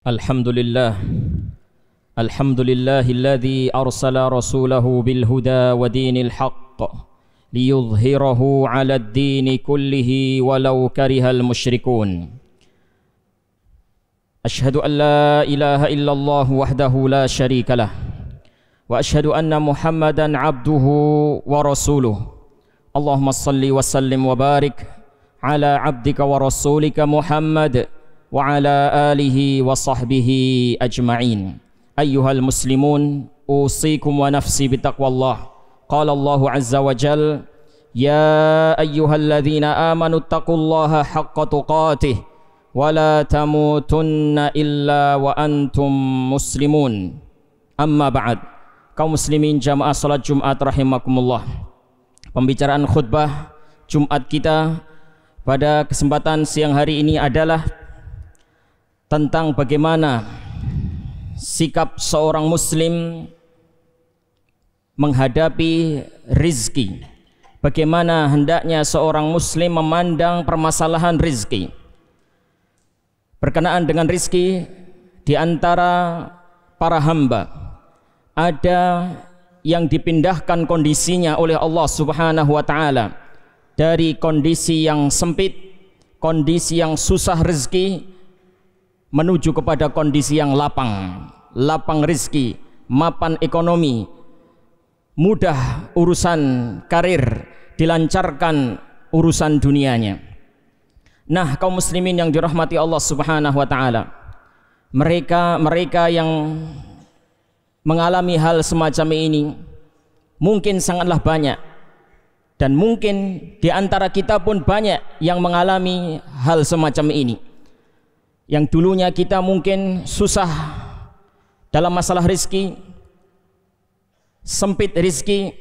Alhamdulillah Alhamdulillahilladzi arsala rasulahu bilhuda wa dinil haqq liyudhhirahu 'ala ad-dini kullihi walau karihal musyrikun. Ashhadu an la ilaha illallah wahdahu la syarika lah wa ashhadu anna Muhammadan 'abduhu wa rasuluh. Allahumma salli wa sallim wa barik ala 'abdika wa rasulika Muhammad wa ala alihi wa sahbihi ajma'in. Ayyuhal muslimun, usikum wa nafsi bitaqwallah. Qala Allahu azza wa jal, ya ayyuhalladzina amanu taqullaha haqqa tuqatih wa la tamutunna illa wa antum muslimun. Amma ba'd. Kaum muslimin jamaah salat Jumat rahimakumullah. Pembicaraan khutbah Jumat kita pada kesempatan siang hari ini adalah tentang bagaimana sikap seorang muslim menghadapi rizki, bagaimana hendaknya seorang muslim memandang permasalahan rizki. Berkenaan dengan rizki, di antara para hamba ada yang dipindahkan kondisinya oleh Allah Subhanahu wa ta'ala dari kondisi yang sempit, kondisi yang susah rizki, menuju kepada kondisi yang lapang rizki, mapan ekonomi, mudah urusan karir, dilancarkan urusan dunianya. Nah, kaum muslimin yang dirahmati Allah Subhanahu wa ta'ala, mereka yang mengalami hal semacam ini mungkin sangatlah banyak, dan mungkin di antara kita pun banyak yang mengalami hal semacam ini. Yang dulunya kita mungkin susah dalam masalah rizki, sempit rizki,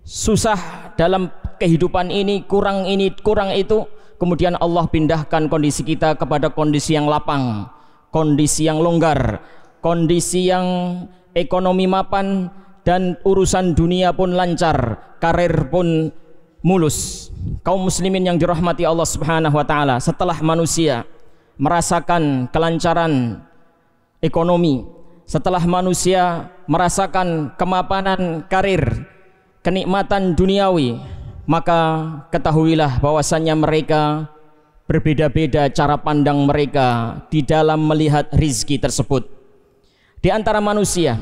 susah dalam kehidupan ini, kurang itu, kemudian Allah pindahkan kondisi kita kepada kondisi yang lapang, kondisi yang longgar, kondisi yang ekonomi mapan, dan urusan dunia pun lancar, karir pun mulus. Kaum muslimin yang dirahmati Allah Subhanahu wa ta'ala, setelah manusia merasakan kelancaran ekonomi, setelah manusia merasakan kemapanan karir, kenikmatan duniawi, maka ketahuilah bahwasannya mereka berbeda-beda cara pandang mereka di dalam melihat rizki tersebut. Di antara manusia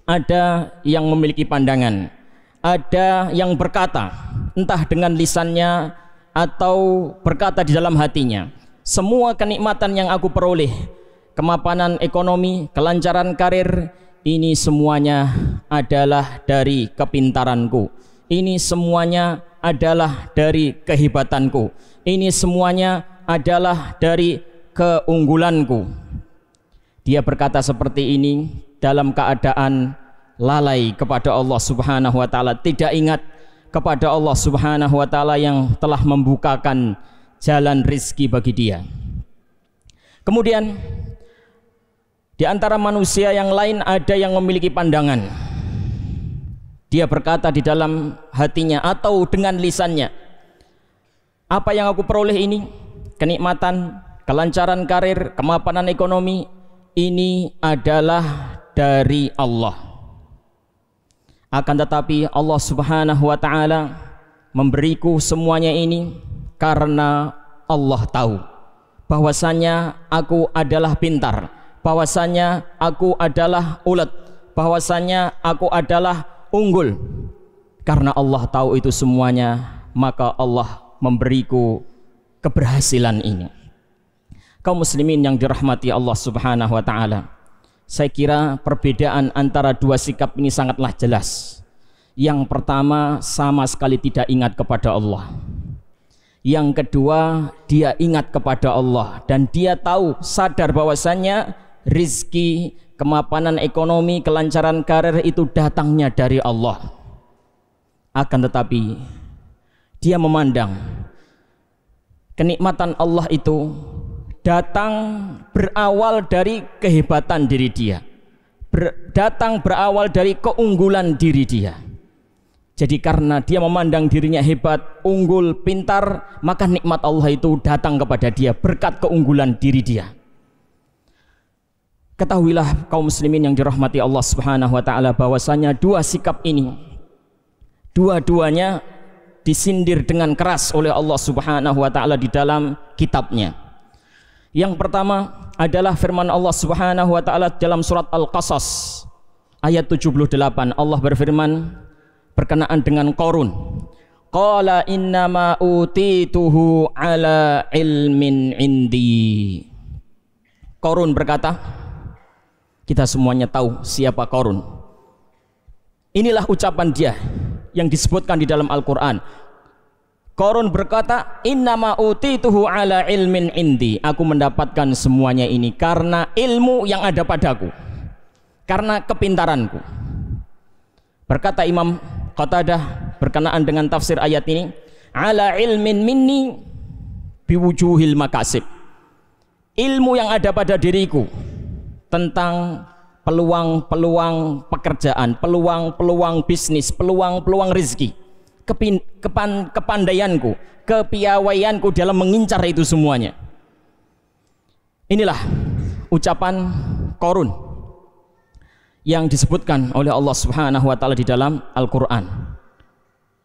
ada yang memiliki pandangan, ada yang berkata entah dengan lisannya atau berkata di dalam hatinya, semua kenikmatan yang aku peroleh, kemapanan ekonomi, kelancaran karir, ini semuanya adalah dari kepintaranku, ini semuanya adalah dari kehebatanku, ini semuanya adalah dari keunggulanku. Dia berkata seperti ini dalam keadaan lalai kepada Allah Subhanahu wa ta'ala, tidak ingat kepada Allah Subhanahu wa ta'ala yang telah membukakan jalan rizki bagi dia. Kemudian di antara manusia yang lain ada yang memiliki pandangan. Dia berkata di dalam hatinya atau dengan lisannya, apa yang aku peroleh ini, kenikmatan, kelancaran karir, kemapanan ekonomi, ini adalah dari Allah. Akan tetapi Allah Subhanahu wa ta'ala memberiku semuanya ini karena Allah tahu bahwasanya aku adalah pintar, bahwasanya aku adalah ulet, bahwasanya aku adalah unggul. Karena Allah tahu itu semuanya, maka Allah memberiku keberhasilan ini. Kaum muslimin yang dirahmati Allah Subhanahu wa ta'ala, saya kira perbedaan antara dua sikap ini sangatlah jelas. Yang pertama, sama sekali tidak ingat kepada Allah. Yang kedua, dia ingat kepada Allah dan dia tahu, sadar bahwasannya rizki, kemapanan ekonomi, kelancaran karir itu datangnya dari Allah. Akan tetapi dia memandang kenikmatan Allah itu datang berawal dari kehebatan diri dia, datang berawal dari keunggulan diri dia. Jadi karena dia memandang dirinya hebat, unggul, pintar, maka nikmat Allah itu datang kepada dia berkat keunggulan diri dia. Ketahuilah kaum muslimin yang dirahmati Allah Subhanahu wa taala bahwasanya dua sikap ini dua-duanya disindir dengan keras oleh Allah Subhanahu wa taala di dalam kitabnya. Yang pertama adalah firman Allah Subhanahu wa taala dalam surat Al-Qasas ayat 78. Allah berfirman berkenaan dengan Qarun. Qala innama utituhu ala ilmin indi. Qarun berkata, kita semuanya tahu siapa Qarun. Inilah ucapan dia yang disebutkan di dalam Al-Quran. Qarun berkata, innama utituhu ala ilmin indi. Aku mendapatkan semuanya ini karena ilmu yang ada padaku, karena kepintaranku. Berkata Imam Qatadah berkenaan dengan tafsir ayat ini, ala ilmin minni biwujuhil makasib. Ilmu yang ada pada diriku tentang peluang-peluang pekerjaan, peluang-peluang bisnis, peluang-peluang rezeki, kepandaianku, kepiawaianku dalam mengincar itu semuanya. Inilah ucapan Qarun yang disebutkan oleh Allah Subhanahu wa taala di dalam Al-Qur'an.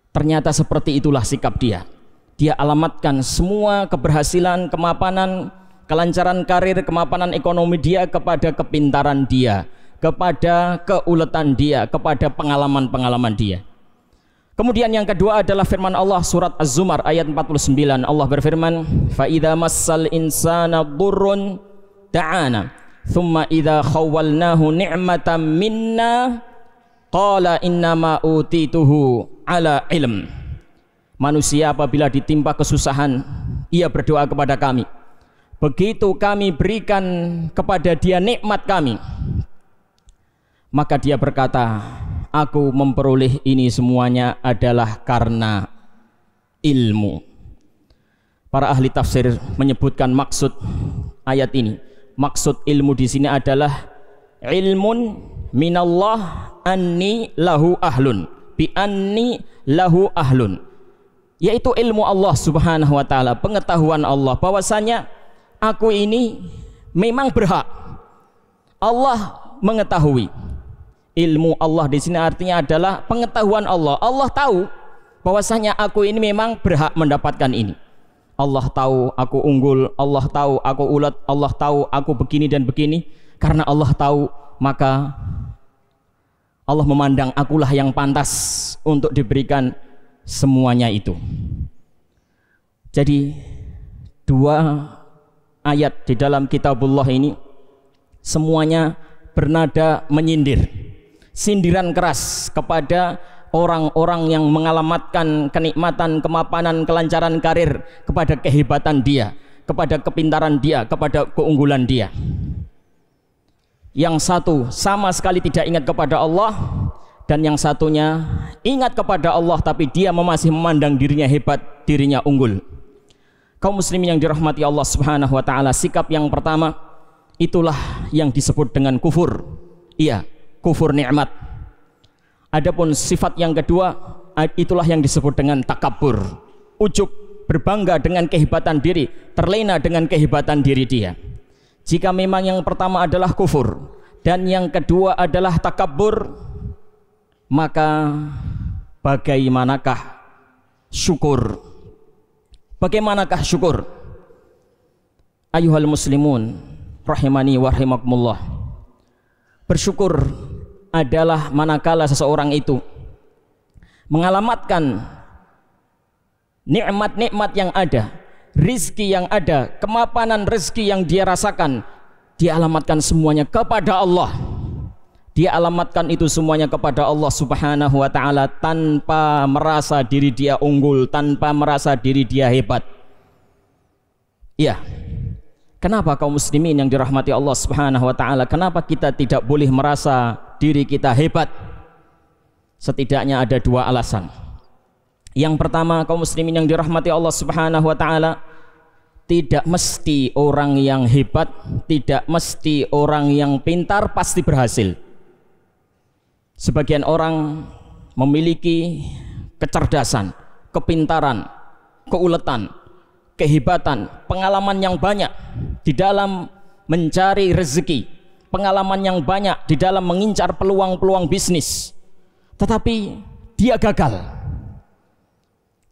Ternyata seperti itulah sikap dia. Dia alamatkan semua keberhasilan, kemapanan, kelancaran karir, kemapanan ekonomi dia kepada kepintaran dia, kepada keuletan dia, kepada pengalaman-pengalaman dia. Kemudian yang kedua adalah firman Allah surat Az-Zumar ayat 49. Allah berfirman, fa idza massal insana dhurrun da'ana thumma idza khawwalnahu ni'matan minna qala innama utituhu ala ilm. Manusia apabila ditimpa kesusahan, ia berdoa kepada kami. Begitu kami berikan kepada dia nikmat kami, maka dia berkata, aku memperoleh ini semuanya adalah karena ilmu. Para ahli tafsir menyebutkan maksud ayat ini. Maksud ilmu di sini adalah ilmun minallah anni lahu ahlun, bi anni lahu ahlun, yaitu ilmu Allah Subhanahu wa taala, pengetahuan Allah bahwasanya aku ini memang berhak. Allah mengetahui. Ilmu Allah di sini artinya adalah pengetahuan Allah. Allah tahu bahwasanya aku ini memang berhak mendapatkan ini. Allah tahu aku unggul, Allah tahu aku ulet, Allah tahu aku begini dan begini. Karena Allah tahu, maka Allah memandang akulah yang pantas untuk diberikan semuanya itu. Jadi dua ayat di dalam kitabullah ini semuanya bernada menyindir, sindiran keras kepada orang-orang yang mengalamatkan kenikmatan, kemapanan, kelancaran karir kepada kehebatan dia, kepada kepintaran dia, kepada keunggulan dia. Yang satu sama sekali tidak ingat kepada Allah, dan yang satunya ingat kepada Allah tapi dia masih memandang dirinya hebat, dirinya unggul. Kaum muslimin yang dirahmati Allah Subhanahu wa taala, sikap yang pertama itulah yang disebut dengan kufur. Iya, kufur nikmat. Adapun sifat yang kedua itulah yang disebut dengan takabur, ujub, berbangga dengan kehebatan diri, terlena dengan kehebatan diri dia. Jika memang yang pertama adalah kufur dan yang kedua adalah takabur, maka bagaimanakah syukur? Bagaimanakah syukur? Ayuhal muslimun rahimani wa rahimakumullah. Bersyukur adalah manakala seseorang itu mengalamatkan nikmat-nikmat yang ada, rizki yang ada, kemapanan rezeki yang dia rasakan, dia alamatkan semuanya kepada Allah. Dia alamatkan itu semuanya kepada Allah Subhanahu wa ta'ala tanpa merasa diri dia unggul, tanpa merasa diri dia hebat. Iya. Kenapa kaum muslimin yang dirahmati Allah Subhanahu wa ta'ala, kenapa kita tidak boleh merasa diri kita hebat? Setidaknya ada dua alasan. Yang pertama, kaum muslimin yang dirahmati Allah Subhanahu wa ta'ala, tidak mesti orang yang hebat, tidak mesti orang yang pintar pasti berhasil. Sebagian orang memiliki kecerdasan, kepintaran, keuletan, kehebatan, pengalaman yang banyak di dalam mencari rezeki, pengalaman yang banyak di dalam mengincar peluang-peluang bisnis, tetapi dia gagal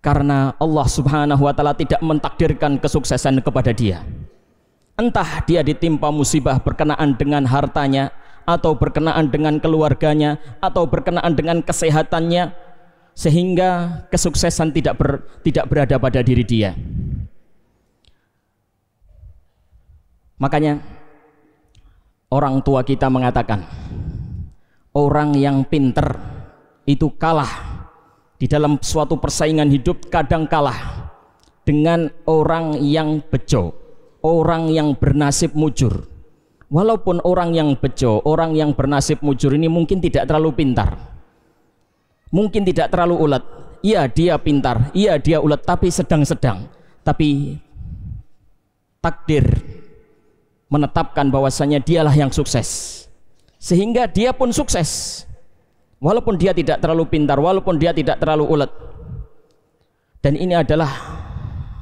karena Allah Subhanahu wa Ta'ala tidak mentakdirkan kesuksesan kepada dia. Entah dia ditimpa musibah berkenaan dengan hartanya, atau berkenaan dengan keluarganya, atau berkenaan dengan kesehatannya, sehingga kesuksesan tidak berada pada diri dia. Makanya orang tua kita mengatakan, orang yang pinter itu kalah di dalam suatu persaingan hidup, kadang kalah dengan orang yang bejo, orang yang bernasib mujur. Walaupun orang yang bejo, orang yang bernasib mujur ini mungkin tidak terlalu pintar, mungkin tidak terlalu ulet. Iya dia pintar, iya dia ulet, tapi sedang-sedang. Tapi takdir menetapkan bahwasanya dialah yang sukses, sehingga dia pun sukses walaupun dia tidak terlalu pintar, walaupun dia tidak terlalu ulet. Dan ini adalah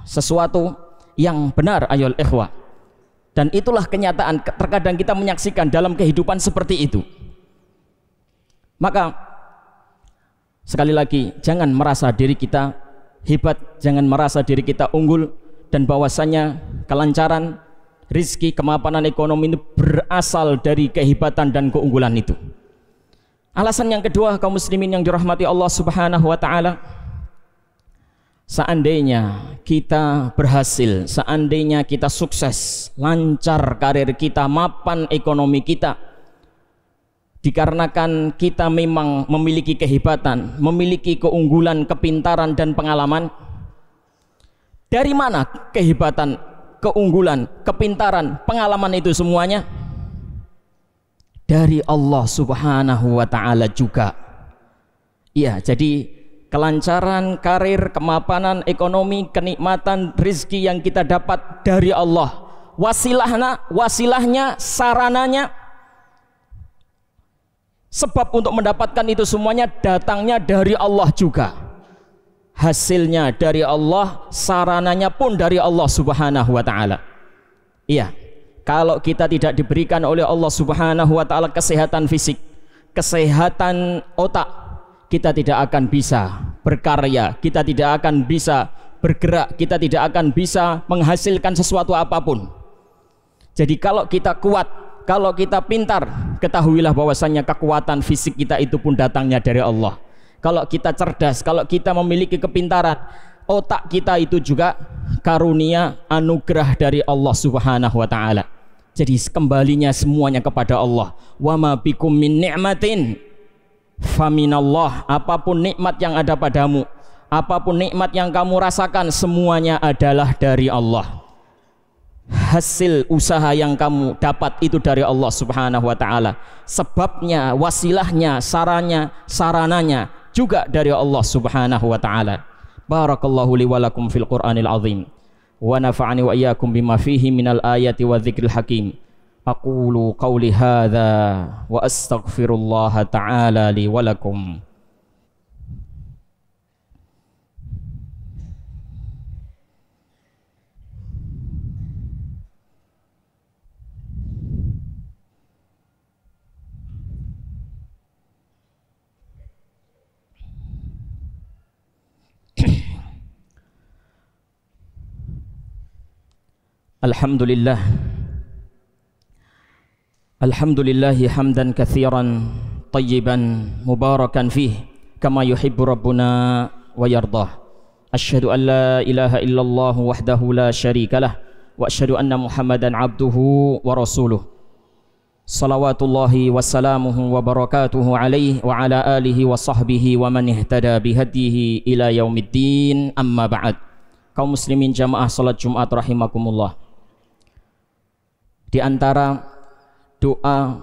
sesuatu yang benar ayol ikhwah, dan itulah kenyataan. Terkadang kita menyaksikan dalam kehidupan seperti itu. Maka sekali lagi, jangan merasa diri kita hebat, jangan merasa diri kita unggul, dan bahwasanya kelancaran rizki, kemapanan ekonomi ini berasal dari kehebatan dan keunggulan itu. Alasan yang kedua, kaum muslimin yang dirahmati Allah Subhanahu wa Ta'ala, seandainya kita berhasil, seandainya kita sukses, lancar karir kita, mapan ekonomi kita, dikarenakan kita memang memiliki kehebatan, memiliki keunggulan, kepintaran dan pengalaman. Dari mana kehebatan, keunggulan, kepintaran, pengalaman itu semuanya? Dari Allah Subhanahu wa Ta'ala juga. Ya, jadi kelancaran karir, kemapanan ekonomi, kenikmatan rizki yang kita dapat dari Allah. Wasilahnya, sarananya, sebab untuk mendapatkan itu semuanya datangnya dari Allah juga. Hasilnya dari Allah, sarananya pun dari Allah Subhanahu wa Ta'ala. Iya, kalau kita tidak diberikan oleh Allah Subhanahu wa Ta'ala kesehatan fisik, kesehatan otak, kita tidak akan bisa berkarya, kita tidak akan bisa bergerak, kita tidak akan bisa menghasilkan sesuatu apapun. Jadi kalau kita kuat, kalau kita pintar, ketahuilah bahwasanya kekuatan fisik kita itu pun datangnya dari Allah. Kalau kita cerdas, kalau kita memiliki kepintaran, otak kita itu juga karunia, anugerah dari Allah Subhanahu wa Ta'ala. Jadi kembalinya semuanya kepada Allah. Wa ma bikum min ni'matin faminallah. Apapun nikmat yang ada padamu, apapun nikmat yang kamu rasakan, semuanya adalah dari Allah. Hasil usaha yang kamu dapat itu dari Allah Subhanahu wa Ta'ala. Sebabnya, wasilahnya, sarananya juga dari Allah Subhanahu wa Ta'ala. Barakallahu li wa lakum fil Qur'anil azim, wa nafa'ani wa iyyakum bima fihi minal ayati wa dzikril hakim. Aqulu qawli hadza wa astaghfirullah ta'ala li wa lakum. Alhamdulillah, alhamdulillahi hamdan katsiran tayyiban mubarakan fih kama yuhibbu rabbuna wa yardah. Asyhadu an la ilaha illallah wahdahu la syarikalah wa asyhadu anna Muhammadan abduhu wa rasuluh. Salawatullahi wassalamuhu wa barakatuhu alaihi wa ala alihi wa sahbihi wa man ihtada bihadihi ila yaumiddin, amma ba'd. Kaum muslimin jamaah salat Jumat rahimakumullah. Di antara doa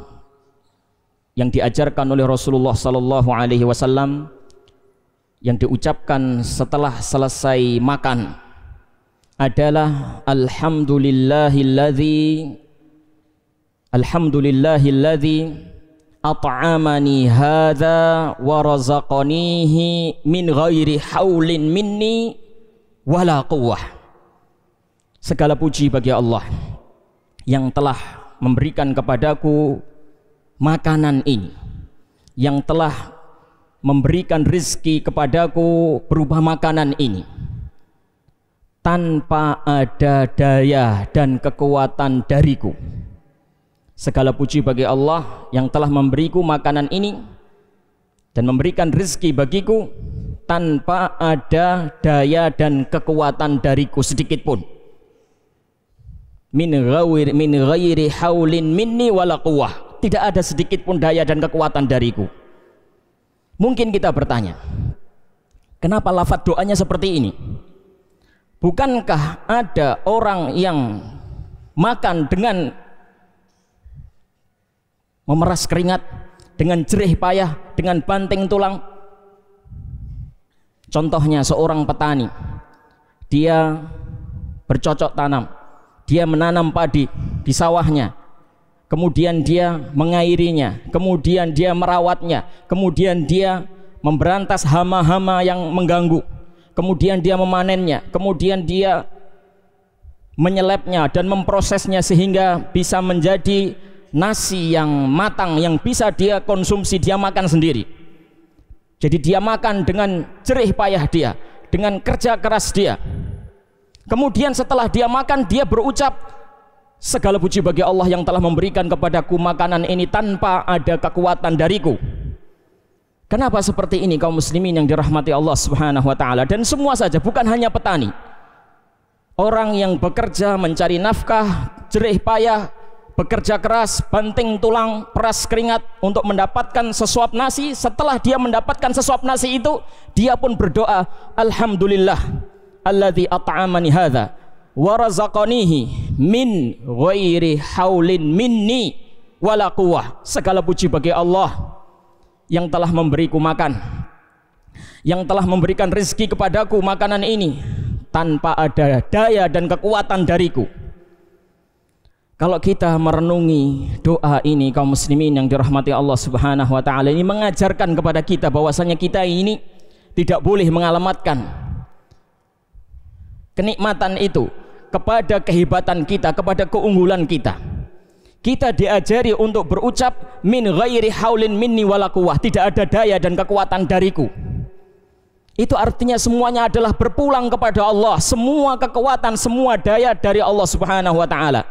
yang diajarkan oleh Rasulullah sallallahu alaihi wasallam yang diucapkan setelah selesai makan adalah alhamdulillahilladzi at'amani hadza wa razaqanihi min ghairi haulin minni wala quwwah. Segala puji bagi Allah yang telah memberikan kepadaku makanan ini, yang telah memberikan rizki kepadaku berupa makanan ini, tanpa ada daya dan kekuatan dariku. Segala puji bagi Allah yang telah memberiku makanan ini dan memberikan rizki bagiku tanpa ada daya dan kekuatan dariku sedikit pun. Min ghairi haulin minni wala quwwah. Tidak ada sedikit pun daya dan kekuatan dariku. Mungkin kita bertanya, kenapa lafaz doanya seperti ini? Bukankah ada orang yang makan dengan memeras keringat, dengan jerih payah, dengan banting tulang? Contohnya seorang petani, dia bercocok tanam, dia menanam padi di sawahnya, kemudian dia mengairinya, kemudian dia merawatnya, kemudian dia memberantas hama-hama yang mengganggu, kemudian dia memanennya, kemudian dia menyelepnya dan memprosesnya sehingga bisa menjadi nasi yang matang yang bisa dia konsumsi, dia makan sendiri. Jadi dia makan dengan jerih payah dia, dengan kerja keras dia. Kemudian setelah dia makan, dia berucap, segala puji bagi Allah yang telah memberikan kepadaku makanan ini tanpa ada kekuatan dariku. Kenapa seperti ini kaum muslimin yang dirahmati Allah Subhanahu wa taala? Dan semua saja, bukan hanya petani, orang yang bekerja mencari nafkah, jerih payah, bekerja keras, banting tulang, peras keringat untuk mendapatkan sesuap nasi. Setelah dia mendapatkan sesuap nasi itu, dia pun berdoa, alhamdulillah alladzi at'amani hadza wa razaqanihi min ghairi haulin minni wala quwwah. Segala puji bagi Allah yang telah memberiku makan, yang telah memberikan rezeki kepadaku makanan ini tanpa ada daya dan kekuatan dariku. Kalau kita merenungi doa ini kaum muslimin yang dirahmati Allah Subhanahu wa taala, ini mengajarkan kepada kita bahwasanya kita ini tidak boleh mengalamatkan kenikmatan itu kepada kehebatan kita, kepada keunggulan kita. Kita diajari untuk berucap min ghairi haulin minni wala quwwah, tidak ada daya dan kekuatan dariku. Itu artinya semuanya adalah berpulang kepada Allah. Semua kekuatan, semua daya dari Allah Subhanahu wa taala.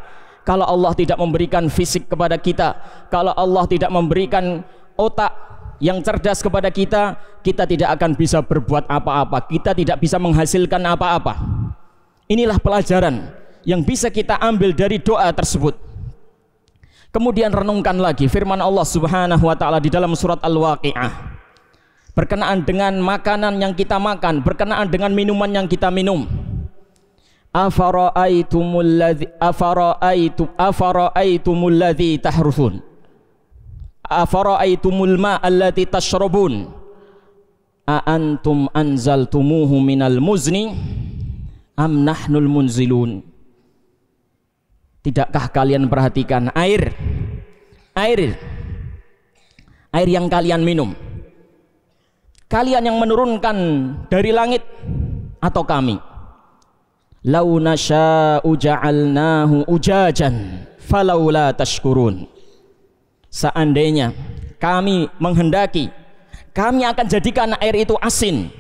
Kalau Allah tidak memberikan fisik kepada kita, kalau Allah tidak memberikan otak yang cerdas kepada kita, kita tidak akan bisa berbuat apa-apa, kita tidak bisa menghasilkan apa-apa. Inilah pelajaran yang bisa kita ambil dari doa tersebut. Kemudian renungkan lagi firman Allah Subhanahu wa taala di dalam surat Al-Waqiah berkenaan dengan makanan yang kita makan, berkenaan dengan minuman yang kita minum. Afara'aitumul ladzi tahrusun, afara'aitumul ma allati tashrabun, a antum anzaltumuhu minal muzni am nahnul munzilun. Tidakkah kalian perhatikan air yang kalian minum, kalian yang menurunkan dari langit atau kami? Lau nasya'u ja'alnahu ujajan falaula tashkurun. Seandainya kami menghendaki, kami akan jadikan air itu asin,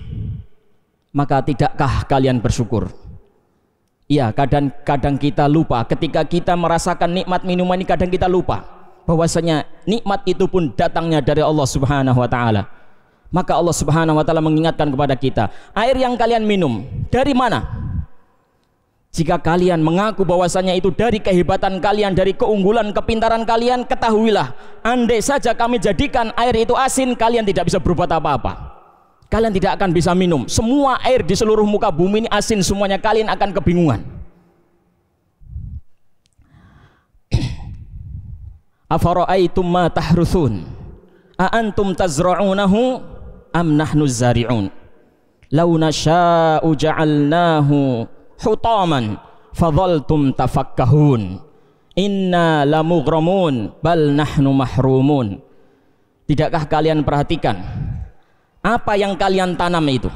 maka tidakkah kalian bersyukur? Ya, kadang-kadang kita lupa ketika kita merasakan nikmat minuman ini, kadang kita lupa bahwasanya nikmat itu pun datangnya dari Allah Subhanahu wa taala. Maka Allah Subhanahu wa taala mengingatkan kepada kita, air yang kalian minum dari mana? Jika kalian mengaku bahwasanya itu dari kehebatan kalian, dari keunggulan, kepintaran kalian, ketahuilah, andai saja kami jadikan air itu asin, kalian tidak bisa berbuat apa-apa. Kalian tidak akan bisa minum. Semua air di seluruh muka bumi ini asin semuanya, kalian akan kebingungan. Afara'aitum ma tahrusun, a antum tazra'unahu am nahnu zari'un, law nasya'u ja'alnahu hutaman fadhaltum tafakkahun, inna lamughramun bal nahnu mahrumun. Tidakkah kalian perhatikan apa yang kalian tanam itu?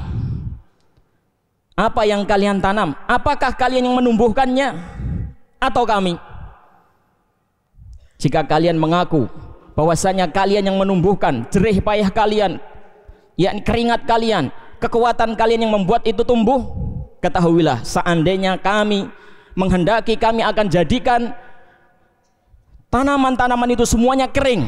Apa yang kalian tanam? Apakah kalian yang menumbuhkannya atau kami? Jika kalian mengaku bahwasanya kalian yang menumbuhkan jerih payah kalian, yakni keringat kalian, kekuatan kalian yang membuat itu tumbuh, ketahuilah seandainya kami menghendaki, kami akan jadikan tanaman-tanaman itu semuanya kering.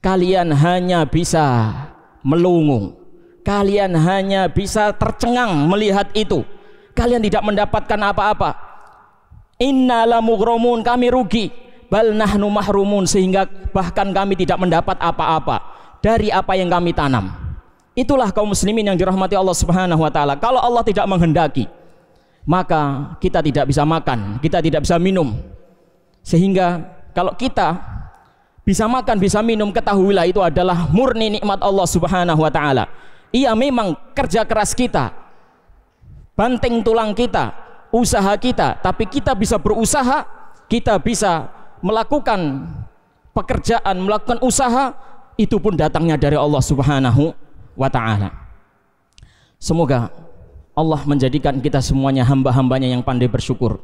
Kalian hanya bisa melungu, kalian hanya bisa tercengang melihat itu, kalian tidak mendapatkan apa-apa. Inna lamughramun, kami rugi. Bal nahnu mahrumun, sehingga bahkan kami tidak mendapat apa-apa dari apa yang kami tanam. Itulah kaum muslimin yang dirahmati Allah Subhanahu wa taala. Kalau Allah tidak menghendaki, maka kita tidak bisa makan, kita tidak bisa minum. Sehingga kalau kita bisa makan, bisa minum, ketahuilah itu adalah murni nikmat Allah Subhanahu wa taala. Iya, memang kerja keras kita, banting tulang kita, usaha kita, tapi kita bisa berusaha, kita bisa melakukan pekerjaan, melakukan usaha, itu pun datangnya dari Allah Subhanahu wa ta'ala. Semoga Allah menjadikan kita semuanya hamba-hambanya yang pandai bersyukur.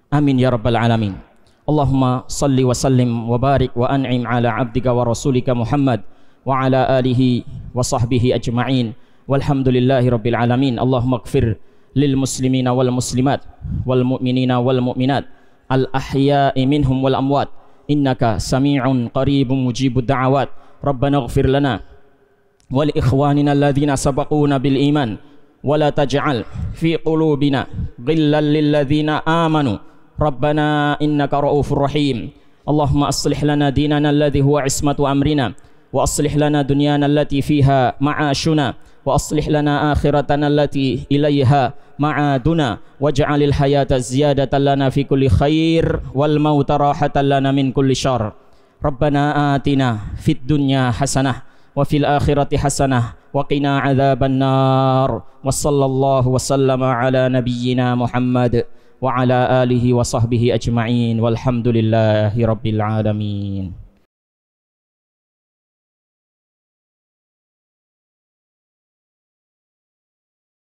Amin ya rabbal alamin. Allahumma salli wa sallim wa barik wa an'im ala abdika wa rasulika Muhammad wa ala alihi wa sahbihi ajma'in. Walhamdulillahi rabbil alamin. Allahumma ighfir lil muslimina wal muslimat wal mu'minina wal mu'minat al-ahya'i minhum wal amwat, innaka sami'un qaribun mujibud da'awat. Rabbana ighfir lana wa li ikhwanina alladhina sabaquna bil iman wa la taj'al fi qulubina ghillan lil ladzina amanu Rabbana innaka ra'ufur rahim. Allahumma aslih lana dinana alladhi huwa ismatu amrina wa aslih lana dunyana allati fiha ma'ashuna wa aslih lana akhiratana allati ilaiha ma'aduna waj'alil hayata ziyadatan lana fi kulli khair wal mauta rahatan lana min kulli syarr. Rabbana atina fid dunya hasanah wa fil akhirati hasanah wa qina adzaban nar. Wa sallallahu wa sallama ala nabiyyina Muhammad wa ala alihi wa sahbihi ajma'in walhamdulillahi rabbil alamin.